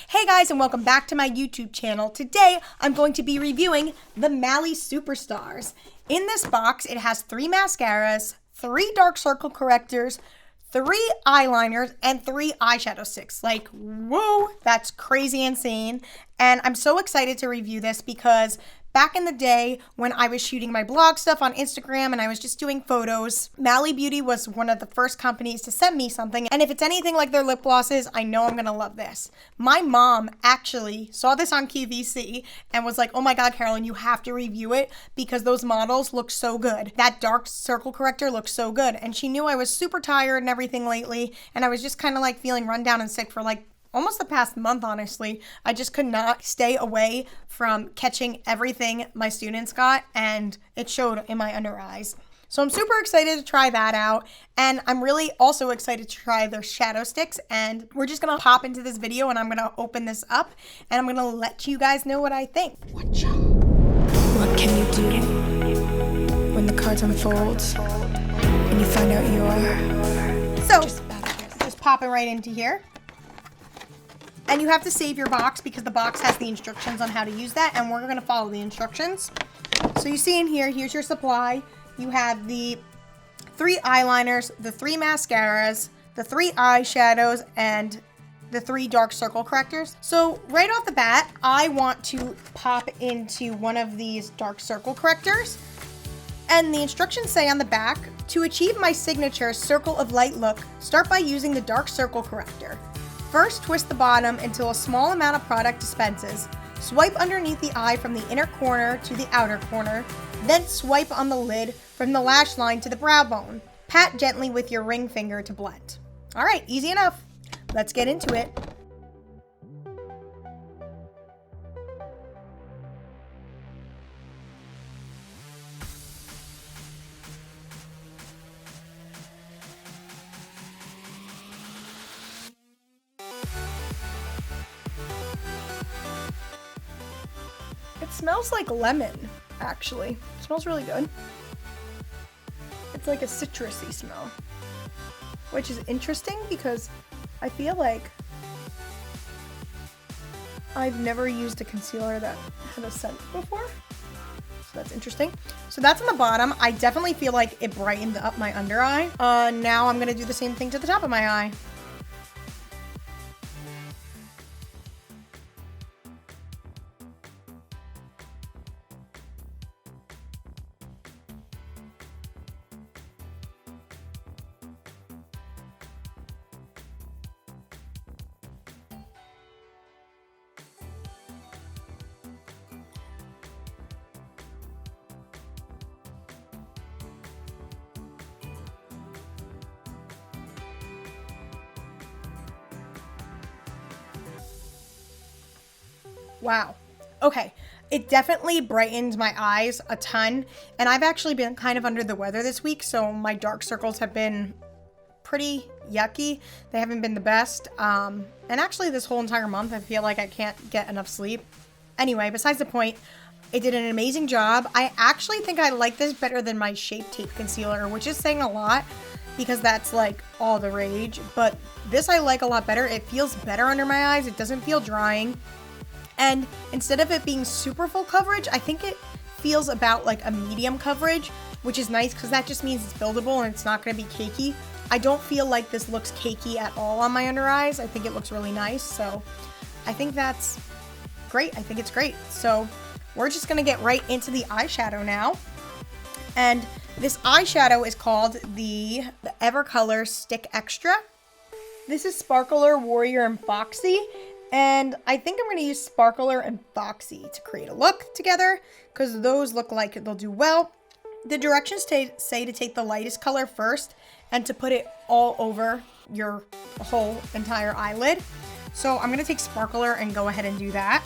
Hey guys, and welcome back to my YouTube channel. Today I'm going to be reviewing the Mally Superstars. In this box it has 3 mascaras, 3 dark circle correctors, 3 eyeliners, and 3 eyeshadow sticks. Like, whoa, that's crazy insane. And I'm so excited to review this because back in the day when I was shooting my blog stuff on Instagram and I was just doing photos, Mally Beauty was one of the first companies to send me something. And if it's anything like their lip glosses, I know I'm gonna love this. My mom actually saw this on QVC and was like, oh my God, Carolyn, you have to review it because those models look so good. That dark circle corrector looks so good. And she knew I was super tired and everything lately. And I was just kind of like feeling run down and sick for like almost the past month, honestly. I just could not stay away from catching everything my students got, and it showed in my under eyes. So I'm super excited to try that out, and I'm really also excited to try their shadow sticks, and we're just gonna pop into this video and I'm gonna open this up and I'm gonna let you guys know what I think. Watch out. What can you do when the cards unfold and you find out you're just popping right into here. And you have to save your box because the box has the instructions on how to use that, and we're going to follow the instructions. So you see in here, here's your supply. You have the 3 eyeliners, the 3 mascaras, the 3 eyeshadows, and the 3 dark circle correctors. So right off the bat, I want to pop into one of these dark circle correctors. And the instructions say on the back, to achieve my signature circle of light look, start by using the dark circle corrector. First, twist the bottom until a small amount of product dispenses. Swipe underneath the eye from the inner corner to the outer corner. Then swipe on the lid from the lash line to the brow bone. Pat gently with your ring finger to blend. All right, easy enough. Let's get into it. It smells like lemon, actually. It smells really good. It's like a citrusy smell, which is interesting because I feel like I've never used a concealer that had a scent before. So that's interesting. So that's on the bottom. I definitely feel like it brightened up my under eye. Now I'm gonna do the same thing to the top of my eye. Wow. Okay. It definitely brightened my eyes a ton. And I've actually been kind of under the weather this week, so my dark circles have been pretty yucky. They haven't been the best. And actually this whole entire month, I feel like I can't get enough sleep. Anyway, besides the point, it did an amazing job. I actually think I like this better than my Shape Tape concealer, which is saying a lot because that's like all the rage. But this I like a lot better. It feels better under my eyes. It doesn't feel drying. And instead of it being super full coverage, I think it feels about like a medium coverage, which is nice because that just means it's buildable and it's not going to be cakey. I don't feel like this looks cakey at all on my under eyes. I think it looks really nice. So I think that's great. I think it's great. So we're just going to get right into the eyeshadow now. And this eyeshadow is called the Evercolor Stick Extra. This is Sparkler, Warrior, and Foxy. And I think I'm going to use Sparkler and Foxy to create a look together because those look like they'll do well. The directions say to take the lightest color first and to put it all over your whole entire eyelid. So I'm going to take Sparkler and go ahead and do that.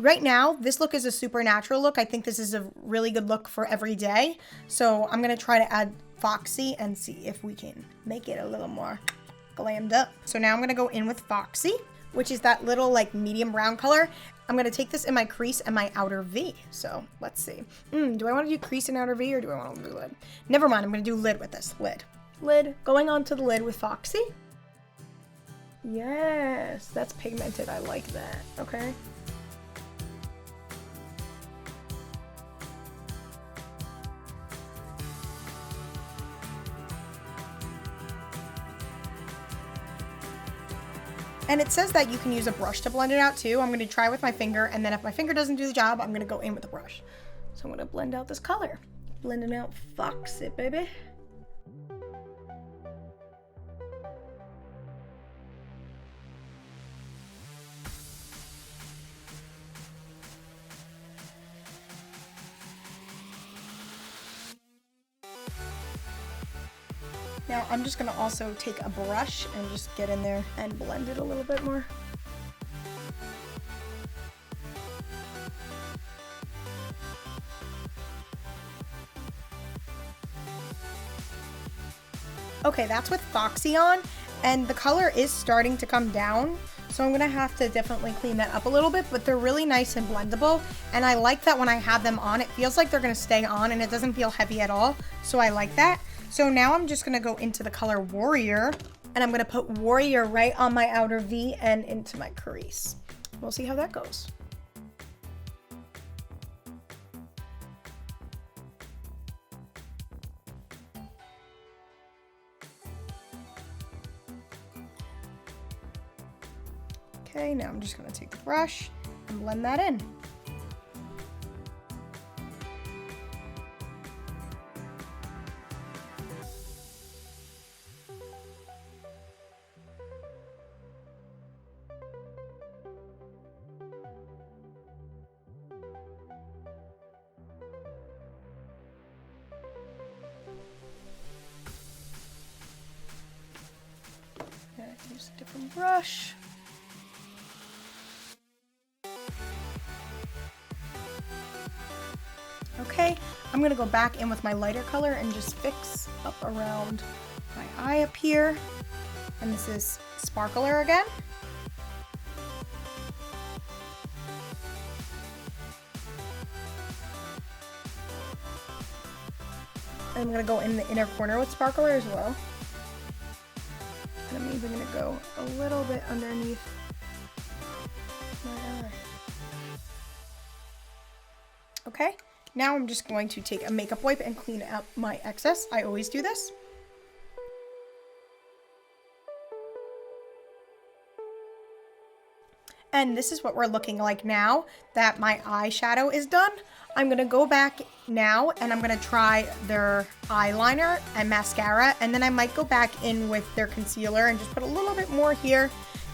Right now, this look is a super natural look. I think this is a really good look for every day. So I'm gonna try to add Foxy and see if we can make it a little more glammed up. So now I'm gonna go in with Foxy, which is that little like medium brown color. I'm gonna take this in my crease and my outer V. So let's see. Do I wanna do crease and outer V or do I wanna do lid? Never mind, I'm gonna do lid with this, lid. Lid, going on to the lid with Foxy. Yes, that's pigmented, I like that, okay. And it says that you can use a brush to blend it out too. I'm gonna try with my finger, and then if my finger doesn't do the job, I'm gonna go in with a brush. So I'm gonna blend out this color. Blending out Foxy, baby. Now I'm just gonna also take a brush and just get in there and blend it a little bit more. Okay, that's with Foxy on, and the color is starting to come down, so I'm gonna have to definitely clean that up a little bit, but they're really nice and blendable, and I like that when I have them on, it feels like they're gonna stay on and it doesn't feel heavy at all, so I like that. So now I'm just gonna go into the color Warrior, and I'm gonna put Warrior right on my outer V and into my crease. We'll see how that goes. Okay, now I'm just gonna take the brush and blend that in. Use a different brush. Okay, I'm gonna go back in with my lighter color and just fix up around my eye up here. And this is Sparkler again. I'm gonna go in the inner corner with Sparkler as well. And I'm even gonna go a little bit underneath my eye. Okay, now I'm just going to take a makeup wipe and clean out my excess. I always do this. And this is what we're looking like now that my eyeshadow is done. I'm gonna go back now and I'm gonna try their eyeliner and mascara, and then I might go back in with their concealer and just put a little bit more here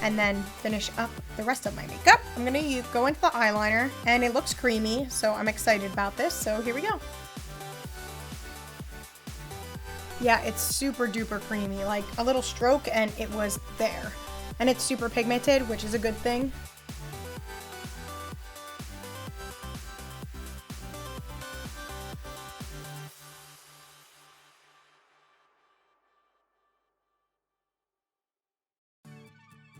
and then finish up the rest of my makeup. I'm gonna go into the eyeliner, and it looks creamy, so I'm excited about this, so here we go. Yeah, it's super duper creamy, like a little stroke and it was there. And it's super pigmented, which is a good thing.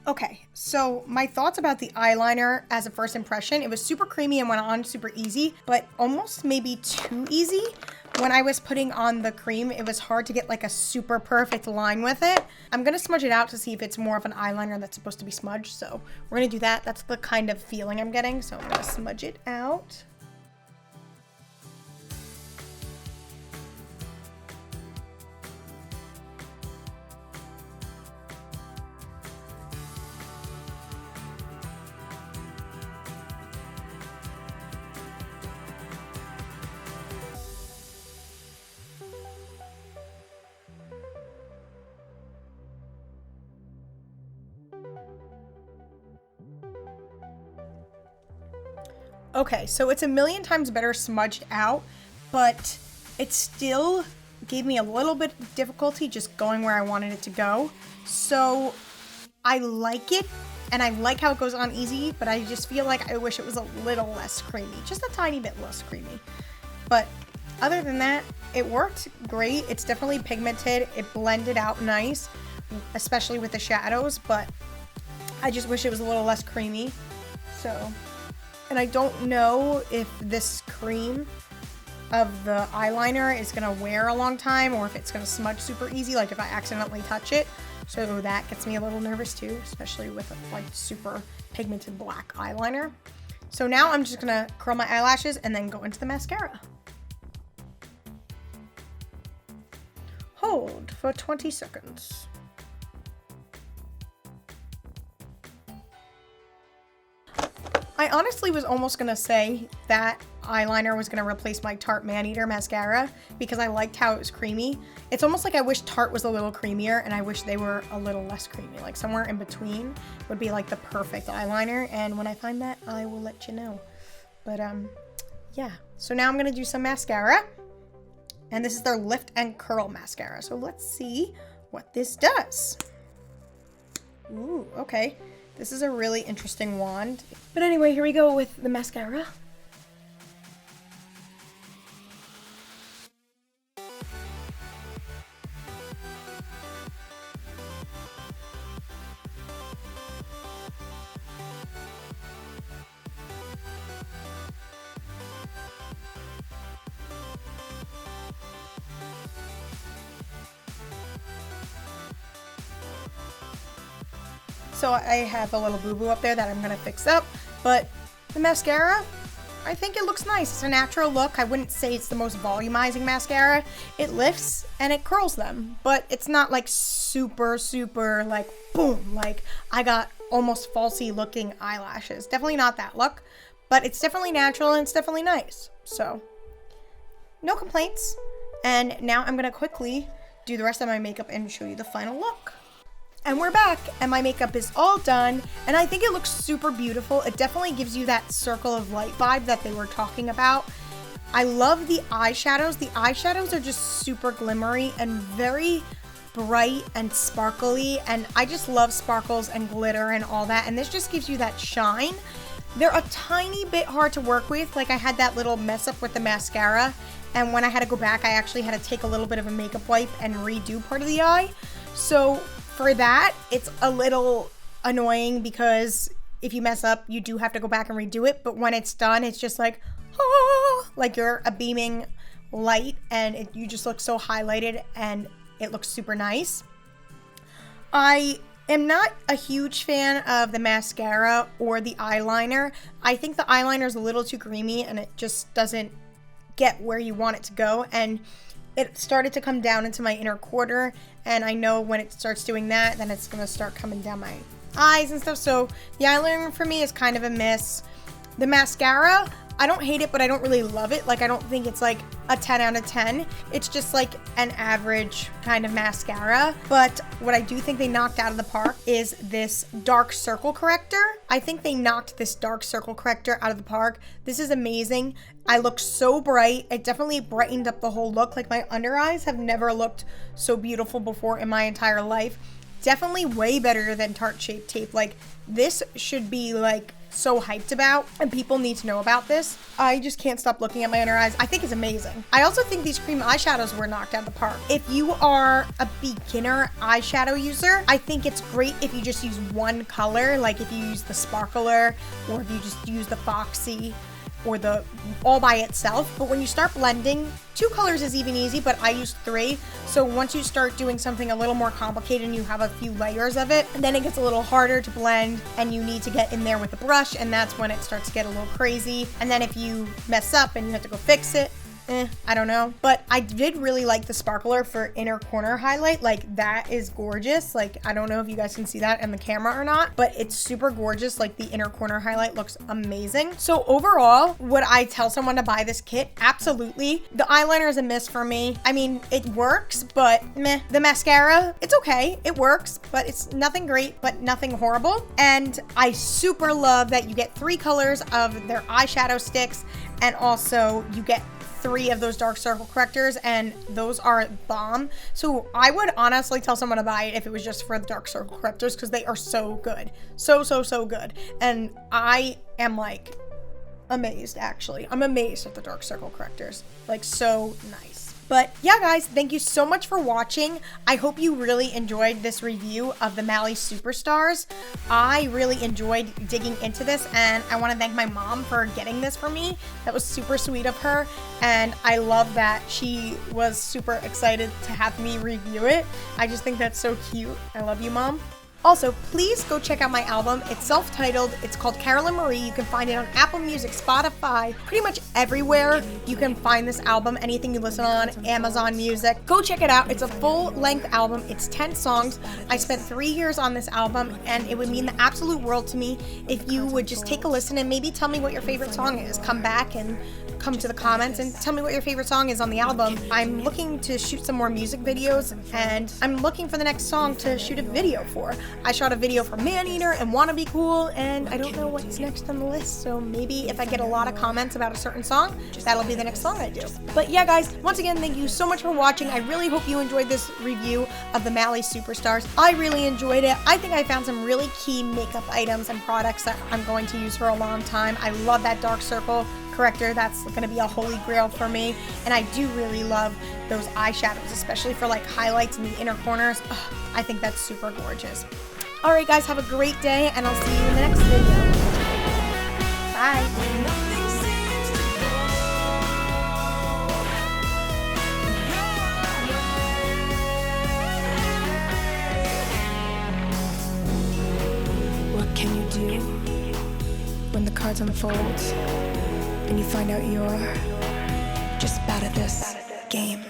Okay, so my thoughts about the eyeliner as a first impression, it was super creamy and went on super easy, but almost maybe too easy. When I was putting on the cream, it was hard to get like a super perfect line with it. I'm gonna smudge it out to see if it's more of an eyeliner that's supposed to be smudged, so we're gonna do that. That's the kind of feeling I'm getting, so I'm gonna smudge it out. Okay, so it's a million times better smudged out, but it still gave me a little bit of difficulty just going where I wanted it to go. So I like it, and I like how it goes on easy, but I just feel like I wish it was a little less creamy, just a tiny bit less creamy. But other than that, it worked great. It's definitely pigmented. It blended out nice, especially with the shadows, but I just wish it was a little less creamy. So, and I don't know if this cream of the eyeliner is gonna wear a long time or if it's gonna smudge super easy, like if I accidentally touch it. So that gets me a little nervous too, especially with a like super pigmented black eyeliner. So now I'm just gonna curl my eyelashes and then go into the mascara. Hold for 20 seconds. I honestly was almost gonna say that eyeliner was gonna replace my Tarte Maneater mascara because I liked how it was creamy. It's almost like I wish Tarte was a little creamier and I wish they were a little less creamy. Like somewhere in between would be like the perfect eyeliner, and when I find that, I will let you know. But yeah. So now I'm gonna do some mascara, and this is their Lift and Curl mascara. So let's see what this does. Ooh, okay. This is a really interesting wand. But anyway, here we go with the mascara. So I have a little boo-boo up there that I'm gonna fix up, but the mascara, I think it looks nice. It's a natural look. I wouldn't say it's the most volumizing mascara. It lifts and it curls them, but it's not like super like boom, like I got almost falsy looking eyelashes. Definitely not that look, but it's definitely natural and it's definitely nice. So no complaints. And now I'm gonna quickly do the rest of my makeup and show you the final look. And we're back, and my makeup is all done, and I think it looks super beautiful. It definitely gives you that circle of light vibe that they were talking about. I love the eyeshadows. The eyeshadows are just super glimmery and very bright and sparkly, and I just love sparkles and glitter and all that, and this just gives you that shine. They're a tiny bit hard to work with. Like I had that little mess up with the mascara, and when I had to go back, I actually had to take a little bit of a makeup wipe and redo part of the eye. So for that, it's a little annoying because if you mess up, you do have to go back and redo it. But when it's done, it's just like, ah, like you're a beaming light, and you just look so highlighted and it looks super nice. I am not a huge fan of the mascara or the eyeliner. I think the eyeliner is a little too creamy and it just doesn't get where you want it to go. And it started to come down into my inner quarter, and I know when it starts doing that, then it's gonna start coming down my eyes and stuff. So the eyeliner for me is kind of a miss. The mascara, I don't hate it, but I don't really love it. Like I don't think it's like a 10 out of 10. It's just like an average kind of mascara. But what I do think they knocked out of the park is this dark circle corrector. I think they knocked this dark circle corrector out of the park. This is amazing. I look so bright. It definitely brightened up the whole look. Like my under eyes have never looked so beautiful before in my entire life. Definitely way better than Tarte Shape Tape. Like this should be like so hyped about, and people need to know about this. I just can't stop looking at my under eyes. I think it's amazing. I also think these cream eyeshadows were knocked out of the park. If you are a beginner eyeshadow user, I think it's great if you just use one color, like if you use the sparkler or if you just use the Foxy or the all by itself. But when you start blending, 2 colors is even easy, but I use 3. So once you start doing something a little more complicated and you have a few layers of it, then it gets a little harder to blend and you need to get in there with the brush, and that's when it starts to get a little crazy. And then if you mess up and you have to go fix it, I don't know. But I did really like the sparkler for inner corner highlight. Like that is gorgeous. Like I don't know if you guys can see that in the camera or not, but it's super gorgeous. Like the inner corner highlight looks amazing. So overall, would I tell someone to buy this kit? Absolutely. The eyeliner is a miss for me. I mean, it works, but meh. The mascara, it's okay. It works, but it's nothing great, but nothing horrible. And I super love that you get 3 colors of their eyeshadow sticks. and also you get 3 of those dark circle correctors, and those are bomb. So I would honestly tell someone to buy it if it was just for the dark circle correctors, because they are so good. So good. And I am like amazed, actually. I'm amazed at the dark circle correctors. Like, so nice. But yeah, guys, thank you so much for watching. I hope you really enjoyed this review of the Mally Superstars. I really enjoyed digging into this, and I want to thank my mom for getting this for me. That was super sweet of her, and I love that she was super excited to have me review it. I just think that's so cute. I love you, Mom. Also, please go check out my album. It's self-titled. It's called Carolyn Marie. You can find it on Apple Music, Spotify, pretty much everywhere you can find this album. Anything you listen on, Amazon Music. Go check it out. It's a full-length album. It's 10 songs. I spent 3 years on this album, and it would mean the absolute world to me if you would just take a listen and maybe tell me what your favorite song is. Come back and come to the comments and tell me what your favorite song is on the album. I'm looking to shoot some more music videos, and I'm looking for the next song to shoot a video for. I shot a video for Maneater and Wanna Be Cool, and I don't know what's next on the list, so maybe if I get a lot of comments about a certain song, that'll be the next song I do. But yeah, guys, once again, thank you so much for watching. I really hope you enjoyed this review of the Mally Superstars. I really enjoyed it. I think I found some really key makeup items and products that I'm going to use for a long time. I love that dark circle corrector. That's going to be a holy grail for me. And I do really love those eyeshadows, especially for like highlights in the inner corners. Ugh, I think that's super gorgeous. Alright guys, have a great day, and I'll see you in the next video. Bye. What can you do when the cards unfold and you find out you're just bad at this game?